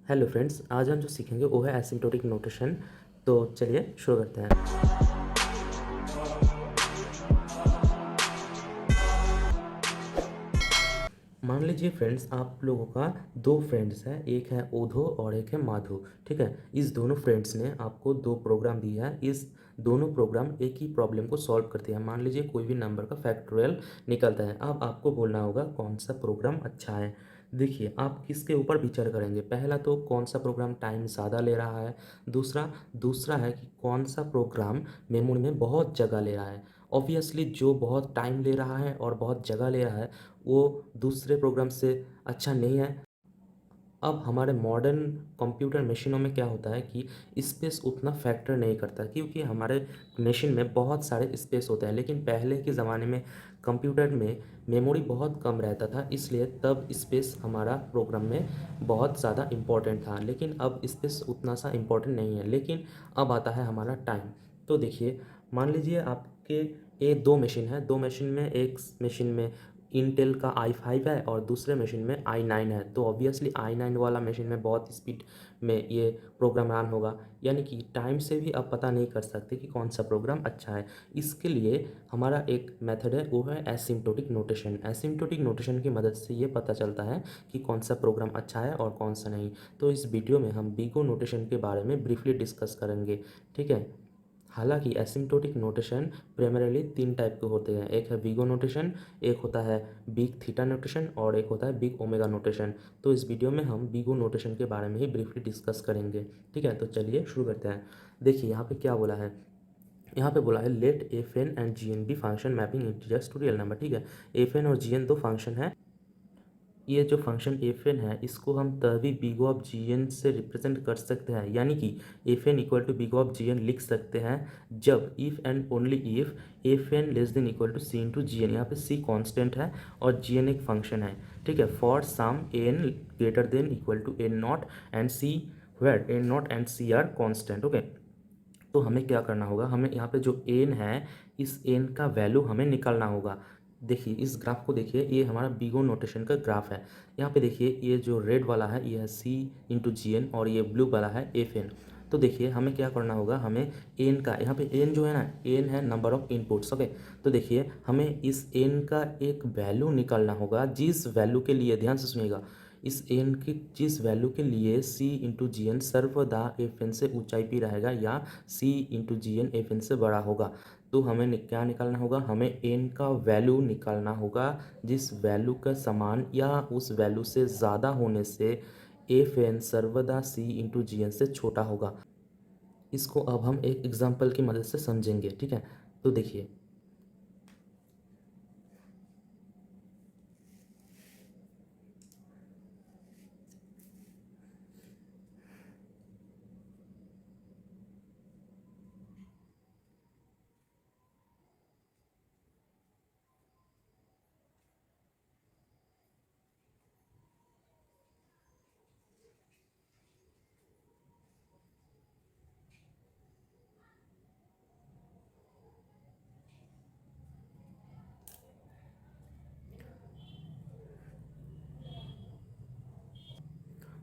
Hello friends, आज हम जो सीखेंगे वो है एसिम्प्टोटिक नोटेशन। तो चलिए शुरू करते हैं। मान लीजिए फ्रेंड्स, आप लोगों का दो फ्रेंड्स हैं, एक है ओधो और एक है माधो। ठीक है, इस दोनों फ्रेंड्स ने आपको दो प्रोग्राम दिया है। इस दोनों प्रोग्राम एक ही प्रॉब्लम को सॉल्व करते हैं। मान लीजिए कोई भी नंबर का फैक्टोरियल निकलता है। अब आपको बोलना होगा कौन सा प्रोग्राम अच्छा है। देखिए, आप किसके ऊपर विचार करेंगे। पहला तो कौन सा प्रोग्राम टाइम ज़्यादा ले रहा है। दूसरा दूसरा है कि कौन सा प्रोग्राम मेमोरी में बहुत जगह ले रहा है। ऑब्वियसली जो बहुत टाइम ले रहा है और बहुत जगह ले रहा है वो दूसरे प्रोग्राम से अच्छा नहीं है। अब हमारे मॉडर्न कंप्यूटर मशीनों में क्या होता है कि स्पेस उतना फैक्टर नहीं करता, क्योंकि हमारे मशीन में बहुत सारे स्पेस होते हैं। लेकिन पहले के ज़माने में कंप्यूटर में मेमोरी बहुत कम रहता था, इसलिए तब स्पेस हमारा प्रोग्राम में बहुत ज़्यादा इम्पोर्टेंट था। लेकिन अब स्पेस उतना सा इम्पोर्टेंट नहीं है। लेकिन अब आता है हमारा टाइम। तो देखिए, मान लीजिए आपके ये दो मशीन है। दो मशीन में एक मशीन में इंटेल का i5 है और दूसरे मशीन में i9 है। तो ऑब्वियसली i9 वाला मशीन में बहुत स्पीड में ये प्रोग्राम रन होगा। यानी कि टाइम से भी आप पता नहीं कर सकते कि कौन सा प्रोग्राम अच्छा है। इसके लिए हमारा एक मेथड है, वो है एसिम्प्टोटिक नोटेशन। एसिम्प्टोटिक नोटेशन की मदद से ये पता चलता है कि कौन सा प्रोग्राम अच्छा है और कौन सा नहीं। तो इस वीडियो में हम बिगो नोटेशन के बारे में ब्रीफली डिस्कस करेंगे। ठीक है, हालांकि एसिम्प्टोटिक नोटेशन प्राइमरीली तीन टाइप के होते हैं। एक है बिगो नोटेशन, एक होता है बिग थीटा नोटेशन और एक होता है बिग ओमेगा नोटेशन। तो इस वीडियो में हम बिगो नोटेशन के बारे में ही ब्रीफली डिस्कस करेंगे। ठीक है, तो चलिए शुरू करते हैं। देखिए यहाँ पे क्या बोला है। यहाँ पे बोला है let F N and G N be function mapping integers to real number. ठीक है, एफ एन और जी एन दो फंक्शन है। ये जो फंक्शन एफ एन है इसको हम तभी बिग ऑफ जी एन से रिप्रेजेंट कर सकते हैं। यानी कि F N equal to big of G N लिख सकते हैं जब if and only if F N less than equal to C into G N. यहाँ पे सी कॉन्स्टेंट है और जी एन एक फंक्शन है। ठीक है, for some N greater than equal to N not and C where N not and C are constant. Okay, तो हमें क्या करना होगा, हमें यहाँ पे जो एन है इस एन का वैल्यू हमें निकालना होगा। देखिए इस ग्राफ को देखिए, ये हमारा बिगो नोटेशन का ग्राफ है। यहाँ पे देखिए ये जो रेड वाला है ये है सी इंटू जी एन और ये ब्लू वाला है एफ एन। तो देखिए हमें क्या करना होगा, हमें एन का यहाँ पे एन जो है ना, एन है नंबर ऑफ इनपुट्स। ओके, तो देखिए हमें इस एन का एक वैल्यू निकालना होगा जिस वैल्यू के लिए, ध्यान से सुनिएगा, इस एन की जिस वैल्यू के लिए सी इंटू जी एन सर्वदा एफ एन से ऊंचाई पे रहेगा या सी into G N F N से बड़ा होगा। तो हमें क्या निकालना होगा, हमें एन का वैल्यू निकालना होगा जिस वैल्यू का समान या उस वैल्यू से ज़्यादा होने से एफ एन सर्वदा सी इंटू जी एन से छोटा होगा। इसको अब हम एक एग्जाम्पल की मदद से समझेंगे। ठीक है, तो देखिए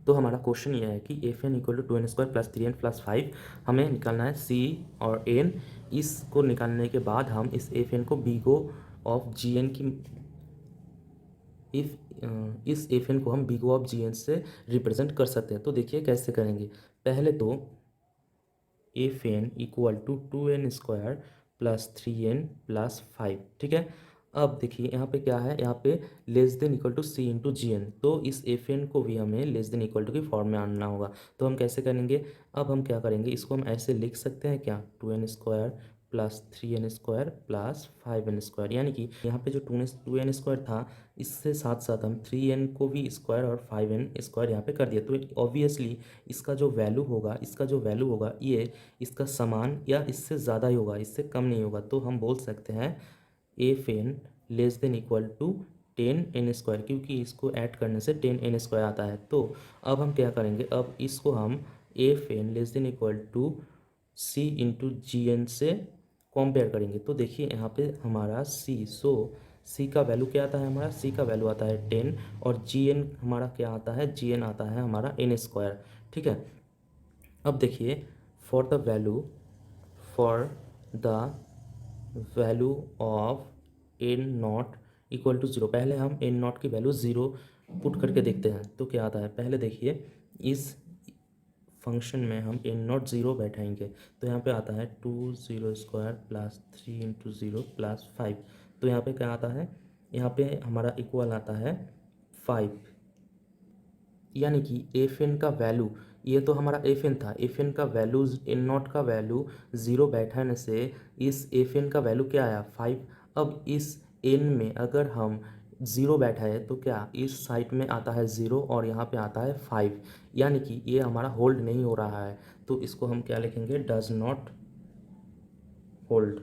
तो हमारा क्वेश्चन ये है कि F N equal to two N square plus three N plus five हमें निकालना है सी और एन। इसको निकालने के बाद हम इस एफ एन को बीगो ऑफ जी एन की इस एफ एन को हम बीगो ऑफ जी एन से रिप्रेजेंट कर सकते हैं। तो देखिए कैसे करेंगे। पहले तो F N equal to two N square plus three N plus five. ठीक है, अब देखिए यहाँ पे क्या है, यहाँ पे less than equal to C into G N. तो इस एफ एन को भी हमें लेस देन इक्वल टू की फॉर्म में आना होगा। तो हम कैसे करेंगे, अब हम क्या करेंगे, इसको हम ऐसे लिख सकते हैं क्या, two N square plus three N square plus five N square. यानी कि यहाँ पे जो टू एन स्क्वायर था इससे साथ साथ हम थ्री एन को भी स्क्वायर और फाइव एन स्क्वायर यहाँ पे कर दिया। तो ऑब्वियसली इसका जो वैल्यू होगा, ये इसका समान या इससे ज़्यादा ही होगा, इससे कम नहीं होगा। तो हम बोल सकते हैं F N less than equal to ten N square, क्योंकि इसको ऐड करने से टेन एन स्क्वायर आता है। तो अब हम क्या करेंगे, अब इसको हम F N less than equal to C into G N से कंपेयर करेंगे। तो देखिए यहाँ पे हमारा सी, सो सी का वैल्यू क्या आता है हमारा, सी का वैल्यू आता है 10 और जी एन हमारा क्या आता है, जी एन आता है हमारा एन स्क्वायर। ठीक है, अब देखिए for the value of N not equal to zero, पहले हम एन नॉट की वैल्यू ज़ीरो पुट करके देखते हैं तो क्या आता है। पहले देखिए इस फंक्शन में हम एन नॉट ज़ीरो बैठाएंगे तो यहाँ पे आता है 2 0 स्क्वायर प्लस 3 × 0 + 5। तो यहाँ पे क्या आता है, यहाँ पे हमारा इक्वल आता है 5, यानी कि एफ एन का वैल्यू, ये तो हमारा एफ एन था, एफ एन का वैल्यू एन नॉट का वैल्यू ज़ीरो बैठाने से इस एफ एन का वैल्यू क्या आया 5। अब इस एन में अगर हम ज़ीरो बैठाए तो क्या इस साइड में आता है ज़ीरो और यहाँ पे आता है 5, यानी कि ये हमारा होल्ड नहीं हो रहा है। तो इसको हम क्या लिखेंगे, डज नॉट होल्ड।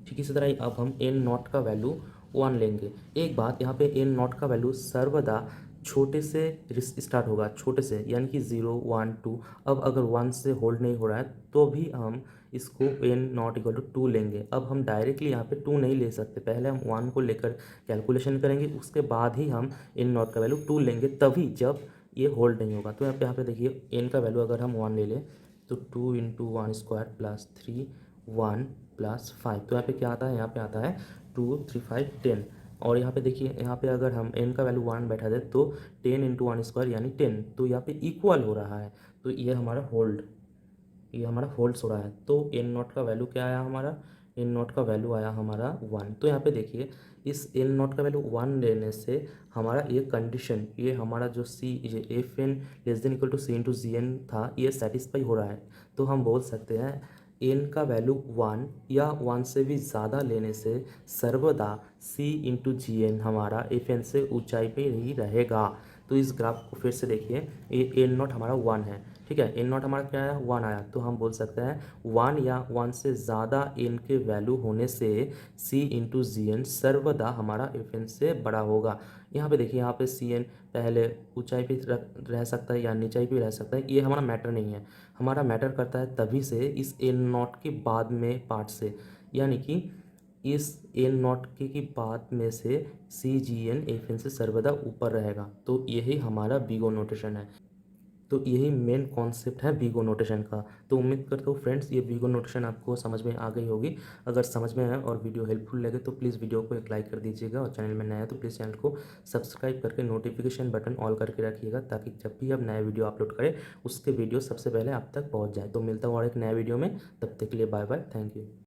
ठीक इसी तरह अब हम एन नॉट का वैल्यू 1 लेंगे। एक बात यहाँ पे एन नॉट का वैल्यू सर्वदा छोटे से स्टार्ट होगा, छोटे से, यानी कि 0 1 2। अब अगर 1 से होल्ड नहीं हो रहा है तो भी हम इसको एन नॉट इक्वल टू 2 लेंगे। अब हम डायरेक्टली यहाँ पे 2 नहीं ले सकते, पहले हम 1 को लेकर कैलकुलेशन करेंगे, उसके बाद ही हम एन नॉट का वैल्यू 2 लेंगे, तभी जब ये होल्ड नहीं होगा। तो यहाँ पे देखिए एन का वैल्यू अगर हम 1 ले लें तो 2 × 1² + 3 1 + 5, तो यहाँ पे क्या आता है, यहाँ पे आता है 2 3 5 10। और यहाँ पे देखिए, यहाँ पे अगर हम n का वैल्यू 1 बैठा दें तो 10 × 1² यानी 10, तो यहाँ पे इक्वल हो रहा है। तो ये हमारा होल्ड, ये हमारा होल्ड्स हो रहा है। तो एन नॉट का वैल्यू क्या आया हमारा, एन नॉट का वैल्यू आया हमारा 1। तो यहाँ पे देखिए इस एन नॉट का वैल्यू 1 लेने से हमारा ये कंडीशन, ये हमारा जो C F N less than equal to C into G N था, ये सेटिस्फाई हो रहा है। तो हम बोल सकते हैं एन का वैल्यू 1 या 1 से भी ज़्यादा लेने से सर्वदा सी इंटू जी एन हमारा एफ एन से ऊंचाई पे ही रहेगा। तो इस ग्राफ को फिर से देखिए, ये एन नॉट हमारा 1 है, ठीक है, एन नॉट हमारा क्या आया 1 आया, तो हम बोल सकते हैं 1 या 1 से ज़्यादा एन के वैल्यू होने से सी इंटू जी एन सर्वदा हमारा एफ एन से बड़ा होगा। यहाँ पे देखिए, यहाँ पे सी एन पहले ऊंचाई पे रह सकता है या नीचाई पे रह सकता है, ये हमारा मैटर नहीं है। हमारा मैटर करता है तभी से इस एन नॉट के बाद में पार्ट से, यानी कि इस एन नॉट के बाद में से सी जी एन एफ एन से सर्वदा ऊपर रहेगा। तो यही हमारा बीगो नोटेशन है। तो यही मेन कॉन्सेप्ट है बीगो नोटेशन का। तो उम्मीद करता हूँ फ्रेंड्स ये बीगो नोटेशन आपको समझ में आ गई होगी। अगर समझ में आए और वीडियो हेल्पफुल लगे तो प्लीज़ वीडियो को एक लाइक कर दीजिएगा, और चैनल में नया है तो प्लीज़ चैनल को सब्सक्राइब करके नोटिफिकेशन बटन ऑल करके रखिएगा, ताकि जब भी आप नया वीडियो अपलोड करें उसके वीडियो सबसे पहले आप तक पहुँच जाए। तो मिलता हूँ और एक नया वीडियो में, तब तक के लिए बाय बाय, थैंक यू।